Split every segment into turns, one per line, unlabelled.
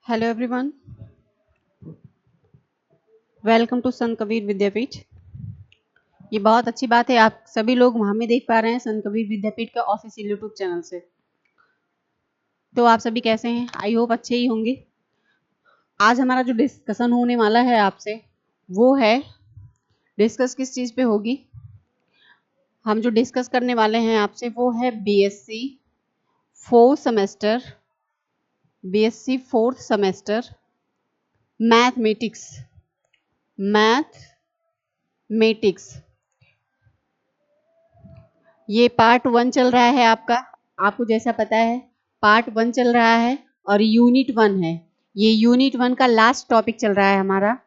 Hello everyone, welcome to संत कबीर विद्यापीठ। ये बहुत अच्छी बात है, आप सभी लोग वहां में देख पा रहे हैं संत कबीर विद्यापीठ का ऑफिशियल यूट्यूब चैनल से। तो आप सभी कैसे हैं? आई होप अच्छे ही होंगे। आज हमारा जो डिस्कशन होने वाला है आपसे वो है, डिस्कस किस चीज़ पे होगी? हम जो डिस्कस करने वाले हैं आपसे वो है बीएससी फोर्थ सेमेस्टर मैथमेटिक्स। ये पार्ट 1 चल रहा है आपका। आपको जैसा पता है पार्ट 1 चल रहा है और यूनिट 1 है। ये यूनिट 1 का लास्ट टॉपिक चल रहा है हमारा।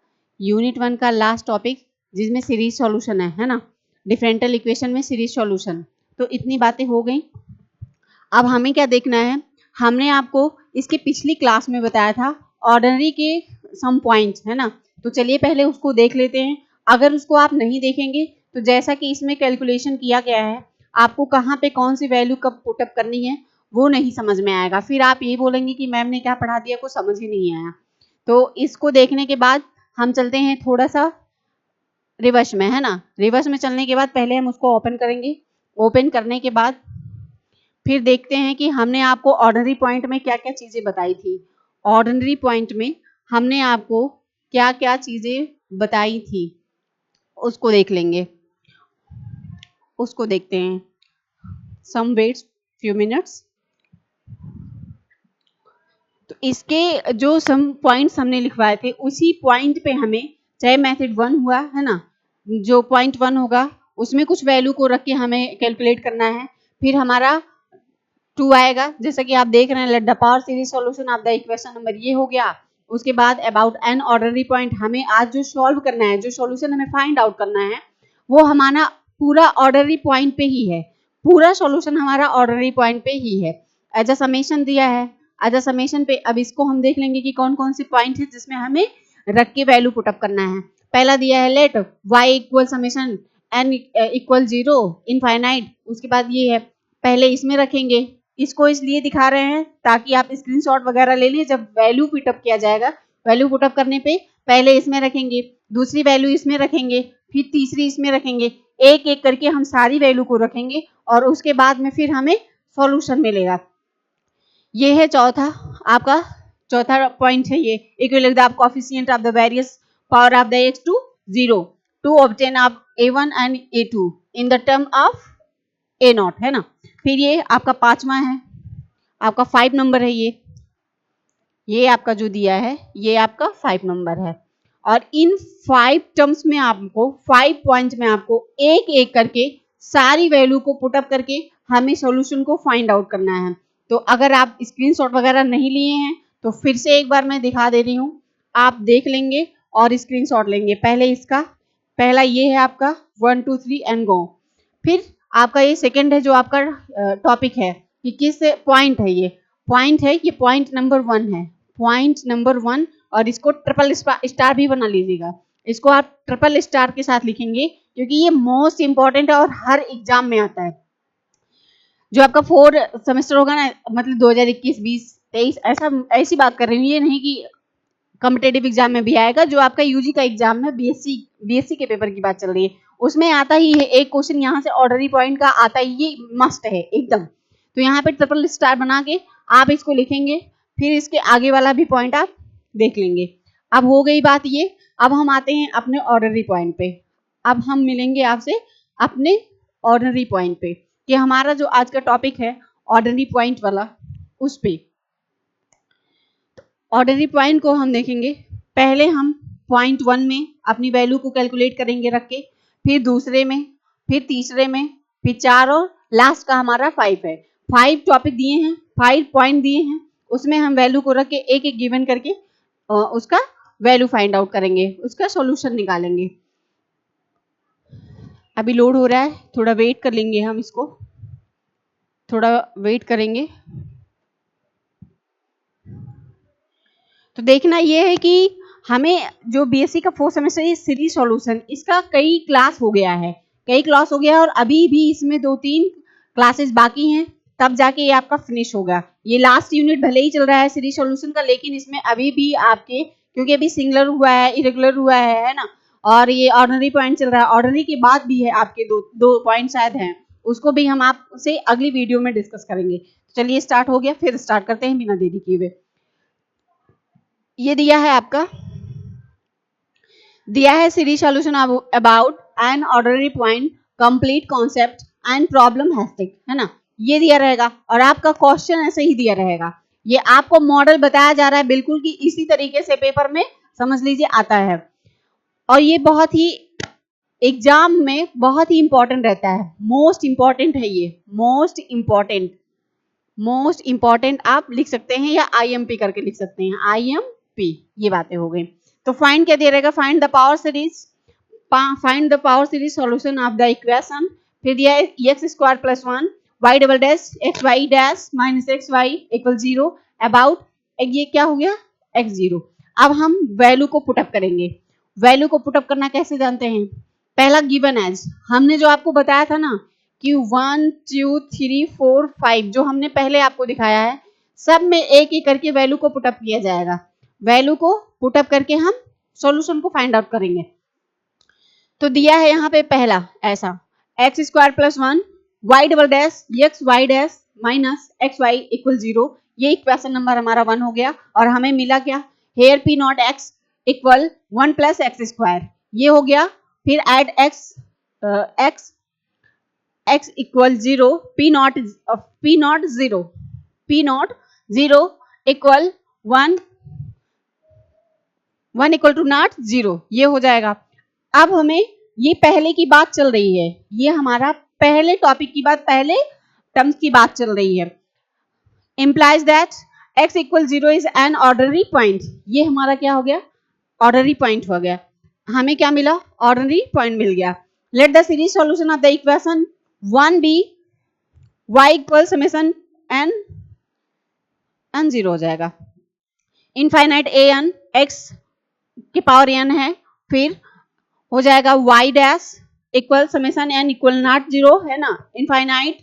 यूनिट 1 का लास्ट टॉपिक जिसमें सीरीज सॉल्यूशन है ना, डिफरेंशियल इक्वेशन में सीरीज सॉल्यूशन। तो इतनी बातें हो गई। अब हमें क्या देखना है? हमने आपको इसकी पिछली क्लास में बताया था ऑर्डिनरी के सम पॉइंट्स, है ना। तो चलिए पहले उसको देख लेते हैं। अगर उसको आप नहीं देखेंगे तो जैसा कि इसमें कैलकुलेशन किया गया है, आपको कहाँ पे कौन सी वैल्यू कब पुटअप करनी है वो नहीं समझ में आएगा। फिर आप ये बोलेंगे कि मैम ने क्या पढ़ा दिया, कुछ समझ ही नहीं आया। तो इसको देखने के बाद हम चलते हैं थोड़ा सा रिवर्स में, है ना। रिवर्स में चलने के बाद पहले हम उसको ओपन करेंगे। ओपन करने के बाद फिर देखते हैं कि हमने आपको ऑर्डिनरी पॉइंट में क्या क्या चीजें बताई थी। ऑर्डिनरी पॉइंट में हमने आपको क्या क्या चीजें बताई थी उसको देख लेंगे। उसको देखते हैं। सम वेट्स फ्यू मिनट्स। तो इसके जो सम पॉइंट्स हमने लिखवाए थे उसी पॉइंट पे हमें, चाहे मेथड 1 हुआ है ना, जो पॉइंट 1 होगा उसमें कुछ वैल्यू को रख के हमें कैलकुलेट करना है। फिर हमारा 2 आएगा, जैसा कि आप देख रहे हैं, let the power series solution of the equation number, ये हो गया। उसके बाद अबाउट एन ऑर्डिनरी पॉइंट, हमें आज जो सॉल्व करना है, जो सॉल्यूशन हमें फाइंड आउट करना है वो हमारा पूरा ऑर्डिनरी पॉइंट पे ही है। पूरा सॉल्यूशन हमारा ऑर्डिनरी पॉइंट पे ही है। एज अ समेशन दिया है, एज अ समेशन पे। अब इसको हम देख लेंगे कि कौन कौन से पॉइंट है जिसमें हमें रख के वैल्यू पुटअप करना है। पहला दिया है let y equal summation n equal 0 infinite. उसके बाद ये है, पहले इसमें रखेंगे। इसको इसलिए दिखा रहे हैं ताकि आप स्क्रीनशॉट वगैरह ले लें। जब वैल्यू पुटअप किया जाएगा, वैल्यू पुटअप करने पे पहले इसमें रखेंगे, दूसरी वैल्यू इसमें रखेंगे, फिर तीसरी इसमें रखेंगे। एक एक करके हम सारी वैल्यू को रखेंगे और उसके बाद में फिर हमें सॉल्यूशन मिलेगा। ये है चौथा, आपका चौथा पॉइंट है ये। Equal the coefficient of the various power of the x to 0 to obtain of a1 and a2 in the term of a0, है ना। फिर ये आपका पांचवा है, आपका 5 नंबर है। ये आपका जो दिया है ये आपका 5 नंबर है। और इन 5 टर्म्स में आपको 5 पॉइंट में आपको एक एक करके सारी वैल्यू को पुटअप करके हमें सॉल्यूशन को फाइंड आउट करना है। तो अगर आप स्क्रीनशॉट वगैरह नहीं लिए हैं तो फिर से एक बार मैं दिखा दे रही हूँ, आप देख लेंगे और स्क्रीनशॉट लेंगे। पहले इसका पहला ये है आपका 1 2 3 एंड गो। फिर आपका ये सेकंड है जो आपका टॉपिक है कि किस पॉइंट है ये। पॉइंट है, ये पॉइंट नंबर 1 है, पॉइंट नंबर 1। और इसको ट्रिपल स्टार भी बना लीजिएगा। इसको आप ट्रिपल स्टार के साथ लिखेंगे क्योंकि ये मोस्ट इंपॉर्टेंट है और हर एग्जाम में आता है। जो आपका 4 सेमेस्टर होगा ना, मतलब 2021 20 23, ऐसी बात कर रही हूँ, ये नहीं कि कॉम्पिटेटिव एग्जाम में भी आएगा। जो आपका यूजी का एग्जाम है, बीएससी के पेपर की बात चल रही है, उसमें आता ही है एक क्वेश्चन यहाँ से ऑर्डिनरी पॉइंट का आता ही, ये मस्ट है एकदम। तो यहाँ पे ट्रिपल स्टार बना के आप इसको लिखेंगे, फिर इसके आगे वाला भी पॉइंट आप देख लेंगे। अब हो गई बात ये। अब हम आते हैं अपने ऑर्डिनरी पॉइंट पे। अब हम मिलेंगे आपसे अपने ऑर्डिनरी पॉइंट पे कि हमारा जो आज का टॉपिक है ऑर्डिनरी पॉइंट वाला, उस पे ऑर्डिनरी पॉइंट को हम देखेंगे। पहले हम पॉइंट 1 में अपनी वैल्यू को कैलकुलेट करेंगे रख के, फिर दूसरे में, फिर तीसरे में, फिर 4 और लास्ट का हमारा 5 है। 5 टॉपिक दिए हैं, 5 पॉइंट दिए हैं, उसमें हम वैल्यू को रख के एक एक गिवन करके उसका वैल्यू फाइंड आउट करेंगे, उसका सॉल्यूशन निकालेंगे। अभी लोड हो रहा है, थोड़ा वेट कर लेंगे, हम इसको थोड़ा वेट करेंगे। तो देखना ये है कि हमें जो बीएससी का 4 सेमेस्टर ये सीरीज सॉल्यूशन, इसका कई क्लास हो गया है, और अभी भी इसमें 2-3 क्लासेस बाकी हैं। तब जाके ये आपका फिनिश होगा। ये लास्ट यूनिट भले ही चल रहा है सीरीज सॉल्यूशन का, लेकिन इसमें अभी भी आपके, क्योंकि अभी सिंगुलर हुआ है, इरेगुलर हुआ है ना, और ये ऑर्डिनरी पॉइंट चल रहा है, ऑर्डिनरी के बाद भी है आपके दो पॉइंट शायद हैं, उसको भी हम आपसे अगली वीडियो में डिस्कस करेंगे। चलिए स्टार्ट हो गया, फिर स्टार्ट करते हैं बिना देरी किए हुए। ये दिया है आपका, दिया है series solution about an ordinary point, complete concept and problem हैस्टिक, है ना, ये दिया रहेगा और आपका क्वेश्चन ऐसे ही दिया रहेगा। ये आपको मॉडल बताया जा रहा है बिल्कुल कि इसी तरीके से पेपर में समझ लीजिए आता है, और ये बहुत ही एग्जाम में बहुत ही इंपॉर्टेंट रहता है, मोस्ट इंपॉर्टेंट है ये, मोस्ट इंपॉर्टेंट आप लिख सकते हैं या IMP करके लिख सकते हैं, IMP। ये बातें हो गई। तो फाइंड क्या दिया रहेगा, find the power series solution of the equation, फिर दिया है x² + 1 y double dash xy dash minus xy equal 0 about, ये क्या हो गया x0। अब हम वैल्यू को पुटअप करेंगे। वैल्यू को पुटअप करना कैसे जानते हैं, पहला गिवन एज हमने जो आपको बताया था ना कि 1 2 3 4 5 जो हमने पहले आपको दिखाया है, सब में एक एक करके वैल्यू को पुटअप किया जाएगा। वैल्यू को पुटअप करके हम सॉल्यूशन को फाइंड आउट करेंगे। तो दिया है यहाँ पे पहला ऐसा x² + 1 y double dash xy dash minus xy equal 0, ये इक्वेशन नंबर हमारा 1 हो गया। और हमें मिला क्या, here p not x equal 1 + x², ये हो गया। फिर एड x इक्वल 0 p not 0 equal 1 equal to not 0, ये हो जाएगा। अब हमें ये पहले की बात चल रही है, ये हमारा पहले टॉपिक की बात, पहले टर्म्स की बात चल रही है। implies that x इक्वल 0 इज एन ऑर्डिनरी पॉइंट, ये हमारा क्या हो गया, ऑर्डिनरी पॉइंट हो गया। हमें क्या मिला, ऑर्डिनरी पॉइंट मिल गया। Let the series solution of the equation 1 be y equal summation n 0 हो जाएगा। इनफाइनाइट an x के पावर n है, फिर हो जाएगा y dash equal summation n equal not 0, है ना, इनफाइनाइट,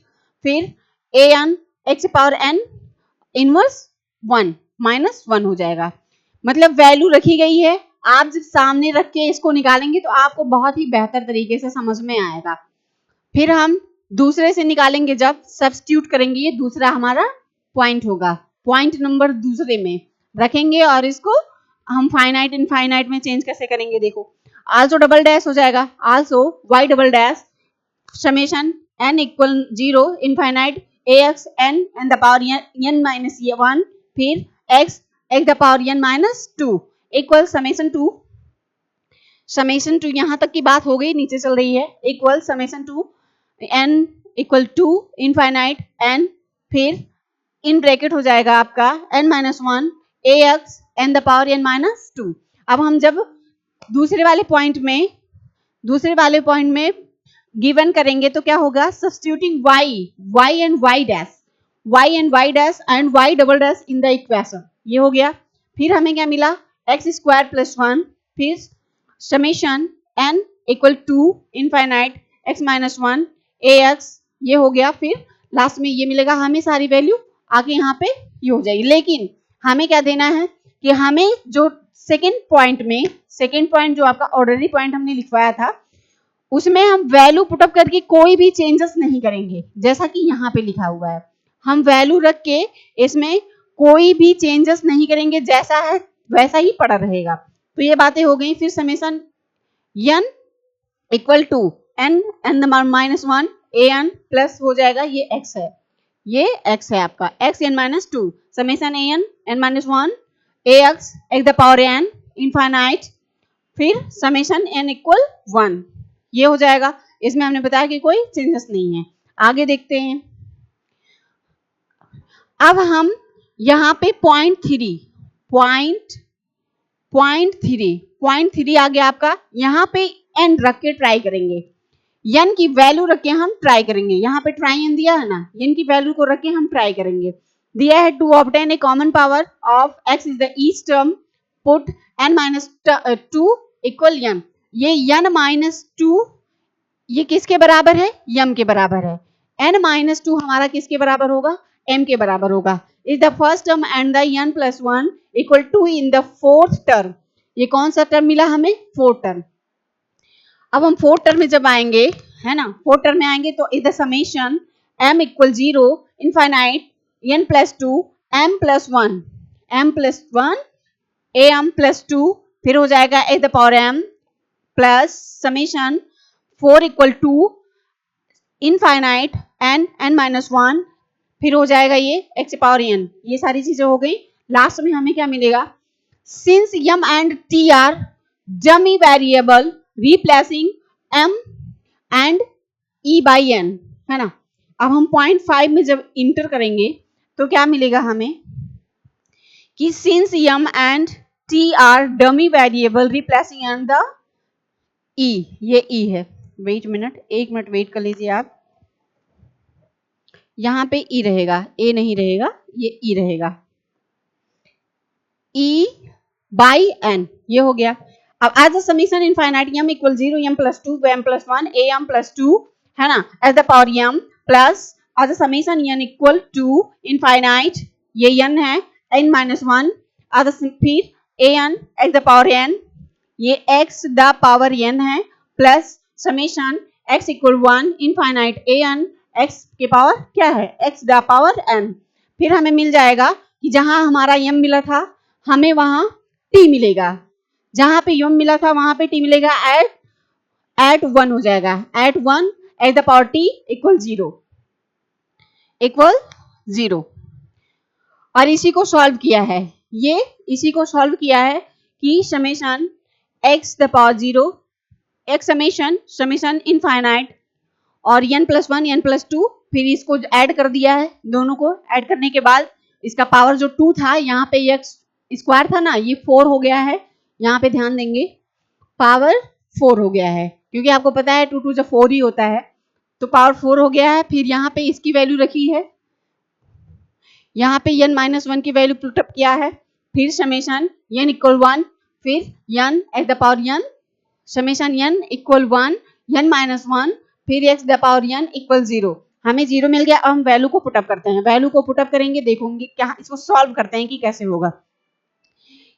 फिर an x power n inverse 1 minus 1 हो जाएगा। मतलब वैल्यू रखी गई है, आप जब सामने रख के इसको निकालेंगे तो आपको बहुत ही बेहतर तरीके से समझ में आएगा। फिर हम दूसरे से निकालेंगे, जब सब्स्टिट्यूट करेंगे, ये दूसरा हमारा पॉइंट होगा, पॉइंट नंबर दूसरे में रखेंगे और इसको हम फाइनाइट इनफाइनाइट में चेंज कैसे करेंगे, देखो आल्सो डबल डैश हो जाएगा, also y double dash summation n equal 0 infinite ax n the power n minus 1, फिर x the power n minus 2 equal summation 2 यहाँ तक की बात हो गई, नीचे चल रही है, equal summation 2 n equal 2 infinite n, फिर इन ब्रैकेट हो जाएगा आपका n minus 1 ax n the power n minus 2। अब हम जब दूसरे वाले पॉइंट में गिवन करेंगे तो क्या होगा, substituting y and y dash and y double dash in the equation, ये हो गया। फिर हमें क्या मिला, x² + 1, फिर summation n equal 2 infinite x minus 1 ax, ये हो गया। फिर लास्ट में ये मिलेगा, हमें सारी वैल्यू आके यहाँ पे ये हो जाएगी। लेकिन हमें क्या देना है कि हमें जो सेकेंड पॉइंट जो आपका ऑर्डिनरी पॉइंट हमने लिखवाया था, उसमें हम वैल्यू पुटअप करके कोई भी चेंजेस नहीं करेंगे, जैसा कि यहाँ पे लिखा हुआ है। हम वैल्यू रख के इसमें कोई भी चेंजेस नहीं करेंगे, जैसा है वैसा ही पड़ा रहेगा। तो ये बातें हो गई। फिर summation n equal to n minus 1 an plus हो जाएगा, ये x है आपका, x n minus 2 summation an n minus 1 ax the power n infinite, फिर समेशन n इक्वल 1, ये हो जाएगा। इसमें हमने बताया कि कोई चेंजेस नहीं है। आगे देखते हैं। अब हम यहाँ पे पॉइंट थ्री आ गया आपका, यहाँ पे n रख के ट्राई करेंगे, n की वैल्यू रख के हम ट्राई करेंगे। यहाँ पे ट्राई n दिया है ना, n की वैल्यू को रख के हम ट्राई करेंगे। दिया है to obtain a common power of x is the each term, put n minus 2 equal m, ये n माइनस 2 ये किसके बराबर है, m के बराबर है। n माइनस 2 हमारा किसके बराबर होगा, m के बराबर होगा। Is the first term and the n plus 1 equal to in the fourth term. ये कौन सा टर्म मिला हमें, फोर्थ टर्म। अब हम फोर्थ टर्म में जब आएंगे, है ना, फोर्थ टर्म में आएंगे तो is the summation m equal 0 infinite n plus 2 m plus 1 am plus 2 फिर हो जाएगा h the power m plus summation 4 equal to infinite n minus 1 फिर हो जाएगा ये x पावर n। ये सारी चीजें हो गई। लास्ट में हमें क्या मिलेगा, since m and t are dummy variable replacing m and e by n, है ना। अब हम 0.5 में जब इंटर करेंगे तो क्या मिलेगा हमें कि since m and t are dummy variable replacing and the e, ये e है। वेट मिनट, एक मिनट वेट कर लीजिए आप। यहां पे e रहेगा, a नहीं रहेगा, ये e रहेगा, e बाई n, ये हो गया। अब as the summation infinite m equal 0 m plus 2 m plus 1 a m plus 2, है ना, as the power m plus as the summation n equal to infinite, ये n है, n माइनस 1 एज फिर a n as the power n, ये x the power n है, plus summation x equal 1 infinite a n x के power क्या है, x the power n। फिर हमें मिल जाएगा कि जहां हमारा m मिला था हमें वहां t मिलेगा, जहां पे m मिला था वहां पे t मिलेगा, एट 1 हो जाएगा, at 1 at the power t equal 0 और इसी को सॉल्व किया है, ये इसी को सॉल्व किया है कि summation x the power 0 x summation infinite और n प्लस 1 n प्लस 2, फिर इसको ऐड कर दिया है, दोनों को ऐड करने के बाद इसका पावर जो 2 था, यहाँ पे x स्क्वायर था ना, ये 4 हो गया है। यहाँ पे ध्यान देंगे, पावर 4 हो गया है, क्योंकि आपको पता है 2 2 जब 4 ही होता है, तो पावर 4 हो गया है। फिर यहाँ पे इसकी वैल्यू रखी है, यहाँ पे n माइनस 1 की वैल्यू पुटअप किया है, फिर समेशन n इक्वल 1, फिर n eight the power n, summation n equal 1 n minus 1, फिर x the power n equal 0। हमें 0 मिल गया। अब हम वैल्यू को पुटअप करते हैं, वैल्यू को पुटअप करेंगे, देखोगे क्या, इसको सॉल्व करते हैं कि कैसे होगा।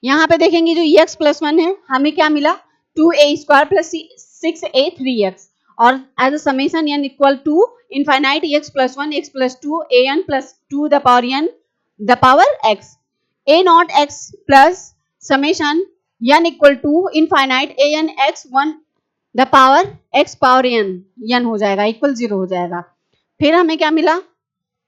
यहाँ पे देखेंगे जो x प्लस 1 है, हमें क्या मिला, 2a square plus 6a 3x, और as a summation n equal to infinite x plus 1 x plus 2 an plus 2 the power n the power x, a not x plus summation n equal to infinite an x 1 the power x power n हो जाएगा, equal 0 हो जाएगा। फिर हमें क्या मिला,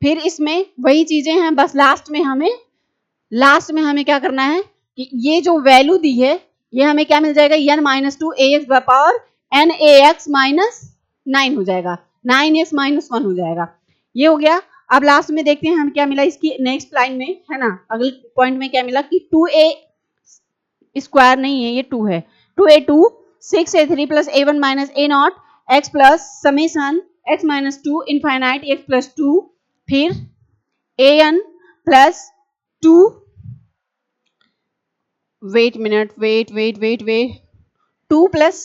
फिर इसमें वही चीजें हैं, बस लास्ट में हमें क्या करना है कि ये जो वैल्यू दी है, ये हमें क्या मिल जाएगा, n minus 2 ax the power n ax minus 9 हो जाएगा, 9x माइनस 1 हो जाएगा, ये हो गया। अब लास्ट में देखते हैं हमें क्या मिला इसकी नेक्स्ट लाइन में, है ना, अगले पॉइंट में क्या मिला कि 2a स्क्वायर नहीं है, ये 2 है, 2a2 6a3 plus a1 minus a not x plus summation x minus 2 infinite x plus 2, फिर an plus 2, wait minute, wait 2 plus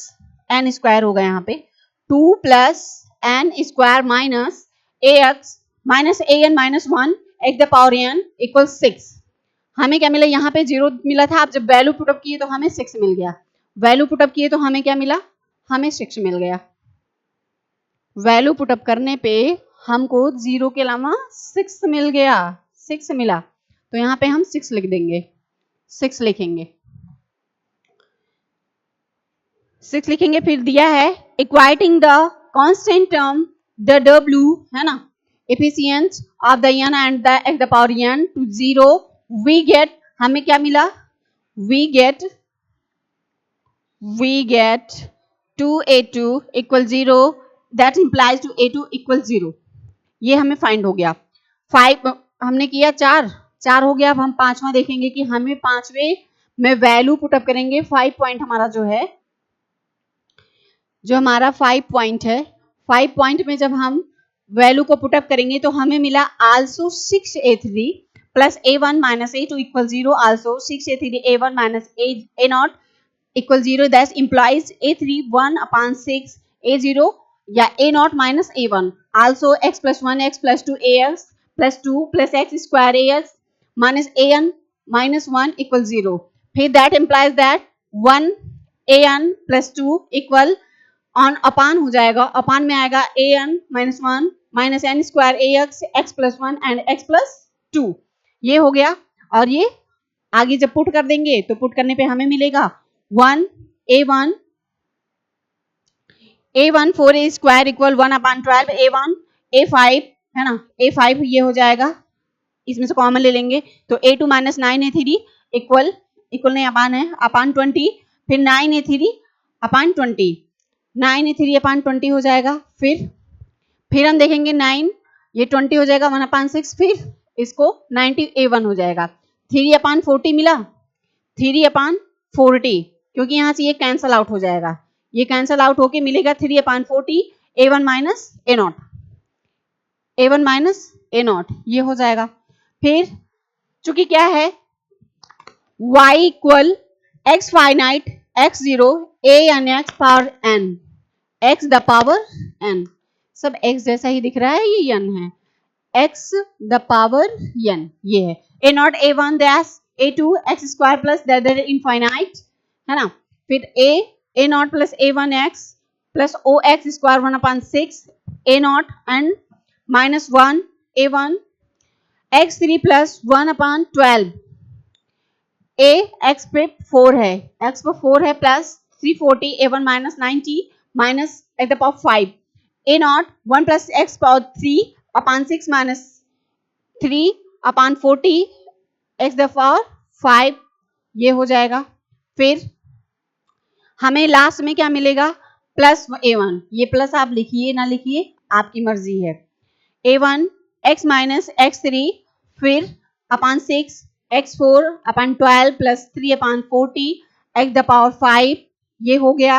n square होगा, यहाँ पे 2 plus n square minus ax minus an minus 1 x the power n equal 6। हमें क्या मिला, यहाँ पे 0 मिला था, आप जब वैल्यू पुटअप किए तो हमें 6 मिल गया, वैल्यू पुटअप किए तो हमें क्या मिला, हमें 6 मिल गया। वैल्यू पुटअप करने पे हमको 0 के अलावा 6 मिल गया, 6 मिला, तो यहाँ पे हम 6 लिख देंगे, 6 लिखेंगे, 6 लिखेंगे। फिर दिया है equating the constant term the w, है ना, efficient of the n and the x the power n to 0, we get, हमें क्या मिला, we get 2a2 equal 0 that implies to a2 equal 0, ये हमें फाइंड हो गया। 5 हमने किया, 4 हो गया। अब हम पांचवा देखेंगे कि हमें पांचवे में वैल्यू पुटअप करेंगे। 5 पॉइंट हमारा जो है, जो हमारा 5 पॉइंट है, 5 पॉइंट में जब हम वैल्यू को पुटअप करेंगे तो हमें मिला also 6a3 plus a1 minus a2 equal 0, also 6a3 a1 minus a not equal 0, that implies a3 1/6 a0 या a not minus a1, also x plus 1 x plus 2 ax plus 2 plus x square ax minus an minus 1 equal 0. फिर that implies that 1 an plus 2 equal on अपान हो जाएगा, अपान में आएगा an minus 1 minus n square ax x plus 1 and x plus 2. ये हो गया और ये आगे जब पुट कर देंगे तो पुट करने पे हमें मिलेगा 1 a1 4a स्क्वायर इक्वल 1 अपान 12 a1 a5 है ना, a5 ये हो जाएगा, इसमें से कॉमन ले लेंगे तो a2 माइनस 9a3 इक्वल नहीं अपान है अपान 20, फिर 9a3 अपान 20, 9a3 अपान 20 हो जाएगा, फिर हम देखेंगे 9 ये 20 हो जाएगा 1 अपान 6, फिर इसको 90a1 हो जाएगा, 3 अपान 40 मिला, 3 अपान 40 क्योंकि यहाँ से ये कैंसल आउट हो जाएगा, ये कैंसल आउट होके मिलेगा 3 अपान 40 a1 minus a0, a1 minus a0 ये हो जाएगा। फिर चूंकि क्या है y equal x finite x0 a n x power n x the power n, सब x जैसा ही दिख रहा है, ये n है, x द पावर n ये है, a0 a1 dash a2 x square plus that infinite है ना, फिर a0 plus a1 x plus o x square 1 upon 6 a0 and minus 1 a1 x3 plus 1 upon 12 a x पे 4 है, x पे 4 है plus 340 a1 minus 90 minus x the power 5 a0 1 plus x power 3 upon 6 minus 3 upon 40 x the power 5 ये हो जाएगा। फिर हमें last में क्या मिलेगा प्लस a1, ये प्लस आप लिखिए ना लिखिए आपकी मर्जी है, a1 x माइनस x3 फिर अपान 6 x4 upon 12 plus 3 upon 40 x the power 5 ये हो गया,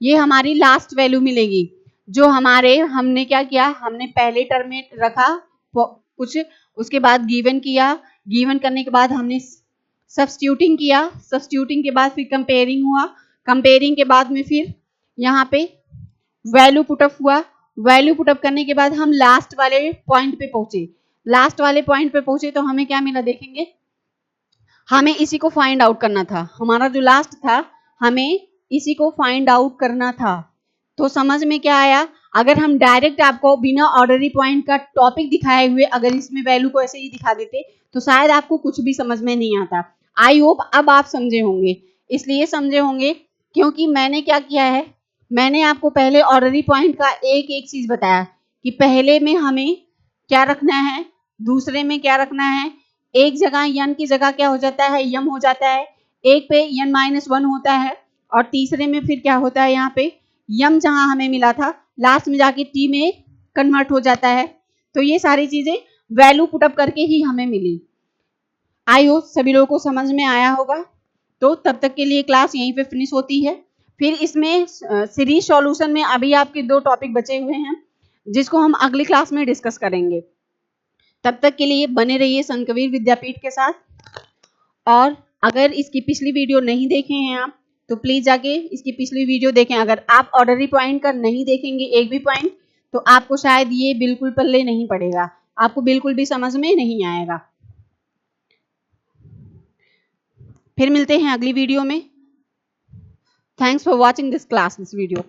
ये हमारी लास्ट वैल्यू मिलेगी जो हमने क्या किया, हमने पहले टर्म में रखा कुछ, उसके बाद गिवन किया, गिवन करने के बाद हमने सब्स्टिट्यूटिंग किया, सब्स्टिट्यूटिंग के बाद फिर कंपेयरिंग हुआ, कंपेयरिंग के बाद में फिर यहाँ पे वैल्यू पुटअप हुआ, वैल्यू पुटअप करने के बाद हम लास्ट वाले पॉइंट पे पहुंचे, लास्ट वाले पॉइंट पे पहुंचे तो हमें क्या मिला देखेंगे, हमें इसी को फाइंड आउट करना था, हमारा जो लास्ट था हमें इसी को फाइंड आउट करना था। तो समझ में क्या आया, अगर हम डायरेक्ट आपको बिना ऑर्डरी पॉइंट का टॉपिक दिखाए हुए अगर इसमें वैल्यू को ऐसे ही दिखा देते तो शायद आपको कुछ भी समझ में नहीं आता। आई होप अब आप समझे होंगे, इसलिए समझे होंगे क्योंकि मैंने क्या किया है, मैंने आपको पहले ऑर्डरी पॉइंट का एक एक चीज बताया कि पहले में हमें क्या रखना है, दूसरे में क्या रखना है, एक जगह यन की जगह क्या हो जाता है यम हो जाता है, एक पे यन माइनस 1 होता है और तीसरे में फिर क्या होता है, यहाँ पे यम जहां हमें मिला था लास्ट में जाके टी में कन्वर्ट हो जाता है। तो ये सारी चीजें वैल्यू पुटअप करके ही हमें मिली। आई होप सभी लोगों को समझ में आया होगा। तो तब तक के लिए क्लास यहीं पे फिनिश होती है। फिर इसमें सीरीज सॉल्यूशन में अभी आपके 2 टॉपिक बचे हुए हैं जिसको हम अगली क्लास में डिस्कस करेंगे। तब तक के लिए बने रहिए संतकबीर विद्यापीठ के साथ, और अगर इसकी पिछली वीडियो नहीं देखे हैं आप तो प्लीज जाके इसकी पिछली वीडियो देखें। अगर आप ऑर्डरी पॉइंट का नहीं देखेंगे एक भी पॉइंट तो आपको शायद ये बिल्कुल पल्ले नहीं पड़ेगा, आपको बिल्कुल भी समझ में नहीं आएगा। फिर मिलते हैं अगली वीडियो में। Thanks for watching this video.